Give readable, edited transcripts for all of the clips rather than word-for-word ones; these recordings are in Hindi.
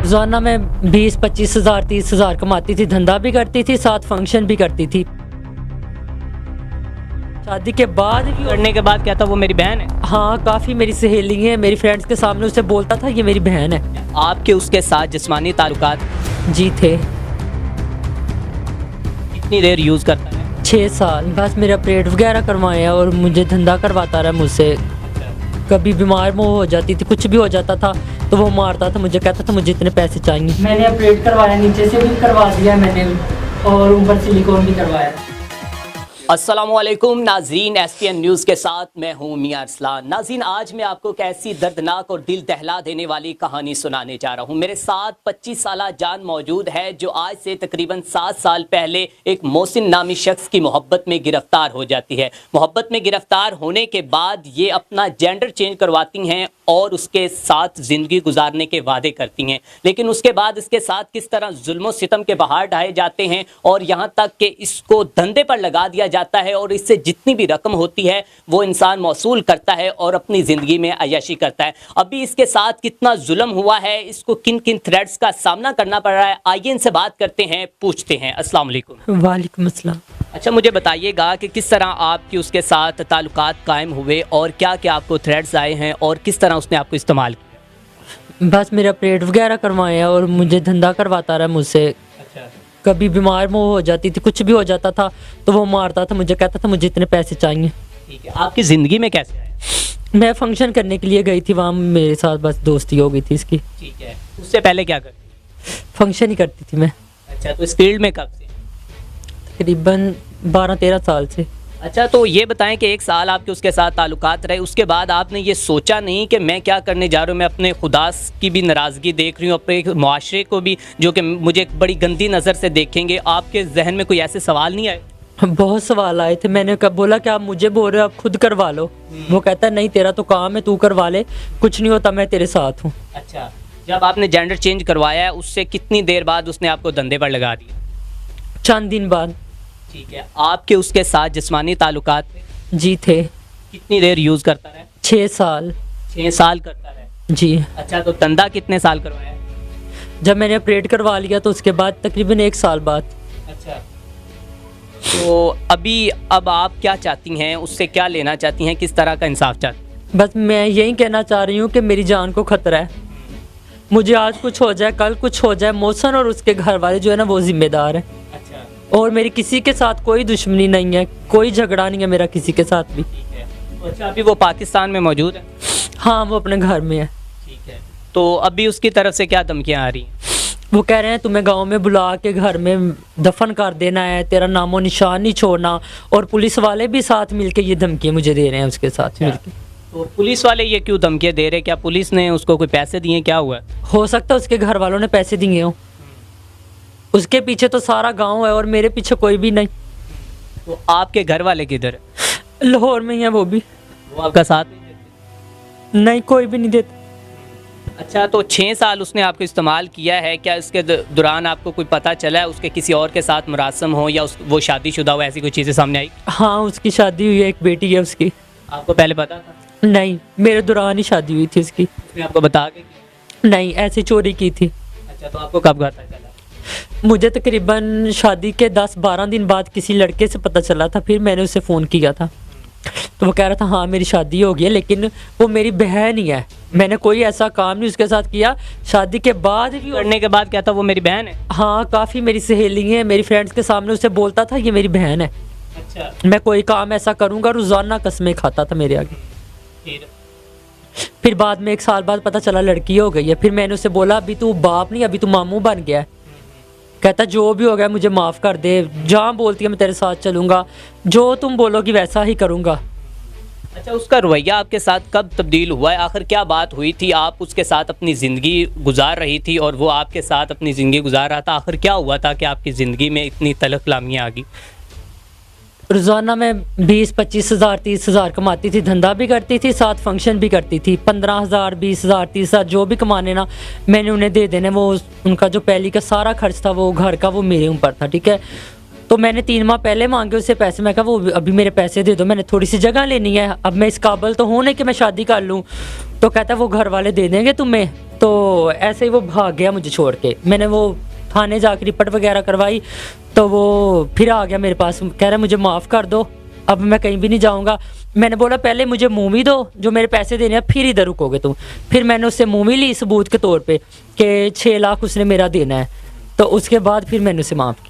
रोज़ाना मैं 20-25 हज़ार 30 हज़ार कमाती थी, धंधा भी करती थी, साथ फंक्शन भी करती थी। शादी के बाद भी करने के बाद क्या था वो मेरी बहन है? हाँ, काफ़ी मेरी सहेली हैं, मेरी फ्रेंड्स के सामने उसे बोलता था ये मेरी बहन है। आपके उसके साथ जिस्मानी ताल्लुकात जी थे। कितनी देर यूज़ करता है? 6 साल। बस मेरा ऑपरेट वगैरह करवाया और मुझे धंधा करवाता रहा मुझसे। कभी बीमार वो हो जाती थी, कुछ भी हो जाता था तो वो मारता था मुझे, कहता था मुझे इतने पैसे चाहिए। मैंने ऑपरेट करवाया, नीचे से भी करवा दिया मैंने और ऊपर सिलिकॉन भी करवाया। अस्सलामुअलैकुम नाज़रीन, SPN न्यूज़ के साथ मैं हूँ मियां अरसलान। नाज़रीन, आज मैं आपको एक ऐसी दर्दनाक और दिल दहला देने वाली कहानी सुनाने जा रहा हूँ। मेरे साथ 25 साला जान मौजूद है जो आज से तकरीबन 7 साल पहले एक मोहसिन नामी शख्स की मोहब्बत में गिरफ्तार हो जाती है। मोहब्बत में गिरफ्तार होने के बाद ये अपना जेंडर चेंज करवाती हैं और उसके साथ ज़िंदगी गुजारने के वादे करती हैं, लेकिन उसके बाद इसके साथ किस तरह जुल्म सितम के बहार ढाए जाते हैं और यहाँ तक कि इसको धंधे पर लगा दिया जाता है और इससे जितनी भी रकम होती है वो इंसान मौसूल करता है और अपनी ज़िंदगी में अय्याशी करता है। अभी इसके साथ कितना जुल्म हुआ है, इसको किन किन थ्रेट्स का सामना करना पड़ रहा है, आइए इनसे बात करते हैं, पूछते हैं। अस्सलाम वालेकुम। वालेकुम अस्सलाम। अच्छा, मुझे बताइएगा कि किस तरह आपकी उसके साथ ताल्लुकात कायम हुए और क्या क्या आपको थ्रेट्स आए हैं और किस तरह उसने आपको इस्तेमाल किया? बस मेरा ऑपरेट वगैरह करवाया और मुझे धंधा करवाता रहा मुझसे। अच्छा। कभी बीमार वो हो जाती थी, कुछ भी हो जाता था तो वो मारता था मुझे, कहता था मुझे इतने पैसे चाहिए। ठीक है, आपकी ज़िंदगी में कैसे आए? मैं फंक्शन करने के लिए गई थी, वहाँ मेरे साथ बस दोस्ती हो गई थी इसकी। ठीक है, उससे पहले क्या करती? फंक्शन ही करती थी मैं। अच्छा, तो इस फील्ड में कब से? तकरीबन 12-13 साल से। अच्छा, तो ये बताएं कि 1 साल आपके उसके साथ ताल्लुकात रहे, उसके बाद आपने ये सोचा नहीं कि मैं क्या करने जा रहा हूँ, मैं अपने खुदा की भी नाराज़गी देख रही हूँ, अपने मुआशरे को भी जो कि मुझे एक बड़ी गंदी नज़र से देखेंगे, आपके जहन में कोई ऐसे सवाल नहीं आए? बहुत सवाल आए थे। मैंने कब बोला कि आप मुझे बोल रहे हो, आप खुद करवा लो। वो कहता है नहीं, तेरा तो काम है, तू करवा ले, कुछ नहीं होता, मैं तेरे साथ हूँ। अच्छा, जब आपने जेंडर चेंज करवाया है उससे कितनी देर बाद उसने आपको धंधे पर लगा दिया? चंद दिन बाद। ठीक है, आपके उसके साथ जिस्मानी ताल्लुकात जी थे। कितनी देर यूज़ करता रहे? 6 साल। 6 साल करता रहे। जी। अच्छा, तो धंधा कितने साल करवाया? जब मैंने ऑपरेट करवा लिया तो उसके बाद तकरीबन 1 साल बाद। अच्छा, तो अब आप क्या चाहती हैं, उससे क्या लेना चाहती हैं, किस तरह का इंसाफ चाहती हैं? बस मैं यही कहना चाह रही हूँ कि मेरी जान को खतरा है। मुझे आज कुछ हो जाए, कल कुछ हो जाए, मोहसिन और उसके घर वाले जो है ना वो जिम्मेदार है। अच्छा। और मेरी किसी के साथ कोई दुश्मनी नहीं है, कोई झगड़ा नहीं है मेरा किसी के साथ भी। ठीक है। अच्छा, अभी वो पाकिस्तान में मौजूद है? हाँ, वो अपने घर में है। ठीक है, तो अभी उसकी तरफ से क्या धमकियाँ आ रही हैं? वो कह रहे हैं तुम्हें गांव में बुला के घर में दफन कर देना है, तेरा नामो निशान नहीं छोड़ना, और पुलिस वाले भी साथ मिलके ये धमकी मुझे दे रहे हैं उसके साथ मिलके। तो पुलिस वाले ये क्यों धमकियाँ दे रहे हैं? क्या पुलिस ने उसको कोई पैसे दिए, क्या हुआ? हो सकता है उसके घर वालों ने पैसे दिए हो। उसके पीछे तो सारा गांव है और मेरे पीछे कोई भी नहीं। तो आपके घर वाले किधर है? लाहौर में ही है वो भी। वो आपका साथ नहीं देते? नहीं, कोई भी नहीं देता। अच्छा, तो 6 साल उसने आपको इस्तेमाल किया है, क्या इसके दौरान आपको कोई पता चला है उसके किसी और के साथ मुरासम हो या वो शादीशुदा हो, ऐसी कोई चीज़ें सामने आई? हाँ, उसकी शादी हुई है, एक बेटी है उसकी। आपको पहले पता था? नहीं, मेरे दौरान ही शादी हुई थी उसकी। उसने आपको बता के की? नहीं, ऐसे चोरी की थी। अच्छा, तो आपको कब पता चला? मुझे तकरीबन शादी के 10-12 दिन बाद किसी लड़के से पता चला था, फिर मैंने उसे फ़ोन किया था तो वो कह रहा था हाँ मेरी शादी हो गई है, लेकिन वो मेरी बहन ही है, मैंने कोई ऐसा काम नहीं उसके साथ किया। शादी के बाद भी करने के बाद क्या था वो मेरी बहन है? हाँ, काफ़ी मेरी सहेली है, मेरी फ्रेंड्स के सामने उसे बोलता था ये मेरी बहन है। अच्छा। मैं कोई काम ऐसा करूँगा, रोज़ाना कस्में खाता था मेरे आगे। फिर बाद में 1 साल बाद पता चला लड़की हो गई है। फिर मैंने उसे बोला अभी तू बाप नहीं, अभी तू मामू बन गया है। कहता जो भी हो गया मुझे माफ़ कर दे, जहाँ बोलती है मैं तेरे साथ चलूँगा, जो तुम बोलोगी वैसा ही करूँगा। अच्छा, उसका रवैया आपके साथ कब तब्दील हुआ है? आखिर क्या बात हुई थी? आप उसके साथ अपनी ज़िंदगी गुजार रही थी और वो आपके साथ अपनी ज़िंदगी गुजार रहा था, आखिर क्या हुआ था कि आपकी ज़िंदगी में इतनी तलख लामियाँ आ गई? रोज़ाना मैं 20-25 हज़ार 30 हज़ार कमाती थी, धंधा भी करती थी, साथ फंक्शन भी करती थी। 15,000 20,000 30,000 जो भी कमाने ना मैंने उन्हें दे देने। वो उनका जो पहली का सारा खर्च था वो घर का वो मेरे ऊपर था। ठीक है, तो मैंने 3 माह पहले मांगे उससे पैसे। मैं कहा वो अभी मेरे पैसे दे दो, मैंने थोड़ी सी जगह लेनी है, अब मैं इस काबिल तो हूँ नहीं कि मैं शादी कर लूँ। तो कहता है वो घर वाले दे देंगे तुम्हें, तो ऐसे ही वो भाग गया मुझे छोड़ के। मैंने वो थाने जाकर रिपोर्ट वगैरह करवाई तो वो फिर आ गया मेरे पास, कह रहा है मुझे माफ़ कर दो, अब मैं कहीं भी नहीं जाऊंगा। मैंने बोला पहले मुझे मूवी दो जो मेरे पैसे देने हैं, फिर इधर रुकोगे तुम। फिर मैंने उससे मूवी ली सबूत के तौर पे कि 6 लाख उसने मेरा देना है, तो उसके बाद फिर मैंने उसे माफ़ किया।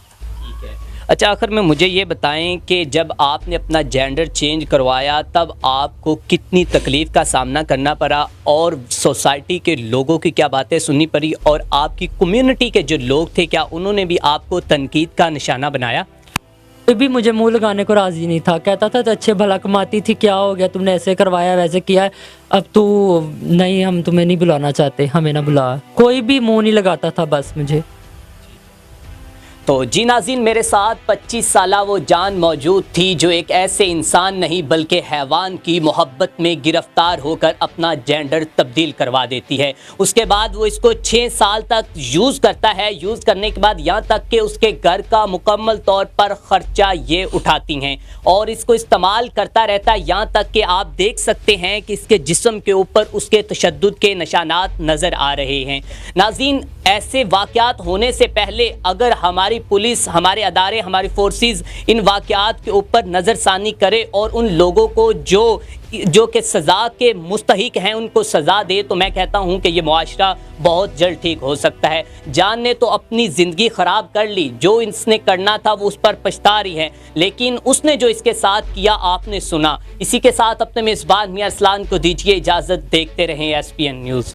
अच्छा, आखिर में मुझे ये बताएं कि जब आपने अपना जेंडर चेंज करवाया तब आपको कितनी तकलीफ़ का सामना करना पड़ा और सोसाइटी के लोगों की क्या बातें सुननी पड़ी, और आपकी कम्युनिटी के जो लोग थे क्या उन्होंने भी आपको तनकीद का निशाना बनाया? कोई भी मुझे मुंह लगाने को राज़ी नहीं था, कहता था तो अच्छे भला कमाती थी, क्या हो गया तुमने ऐसे करवाया वैसे किया है, अब तू नहीं, हम तुम्हें नहीं बुलाना चाहते, हमें ना बुला। कोई भी मुंह नहीं लगाता था बस मुझे। तो जी नाज़रीन, मेरे साथ 25 साला वो जान मौजूद थी जो एक ऐसे इंसान नहीं बल्कि हैवान की मोहब्बत में गिरफ्तार होकर अपना जेंडर तब्दील करवा देती है। उसके बाद वो इसको 6 साल तक यूज़ करता है। यूज़ करने के बाद यहाँ तक कि उसके घर का मुकम्मल तौर पर ख़र्चा ये उठाती हैं और इसको इस्तेमाल करता रहता है, यहाँ तक कि आप देख सकते हैं कि इसके जिस्म के ऊपर उसके तशद्दुद के निशानात नज़र आ रहे हैं। नाज़रीन, ऐसे वाक़यात होने से पहले अगर हमारी पुलिस, हमारे अदारे, हमारी फोर्सेस इन वाक़यात के ऊपर नज़रसानी करे और उन लोगों को जो कि सज़ा के मुस्तहिक हैं उनको सज़ा दे, तो मैं कहता हूं कि ये मुआशरा बहुत जल्द ठीक हो सकता है। जान ने तो अपनी ज़िंदगी ख़राब कर ली, जो इसने करना था वो उस पर पछता रही है, लेकिन उसने जो इसके साथ किया आपने सुना। इसी के साथ अपने मेज़बान मियां अरसलान को दीजिए इजाज़त। देखते रहें SPN न्यूज़।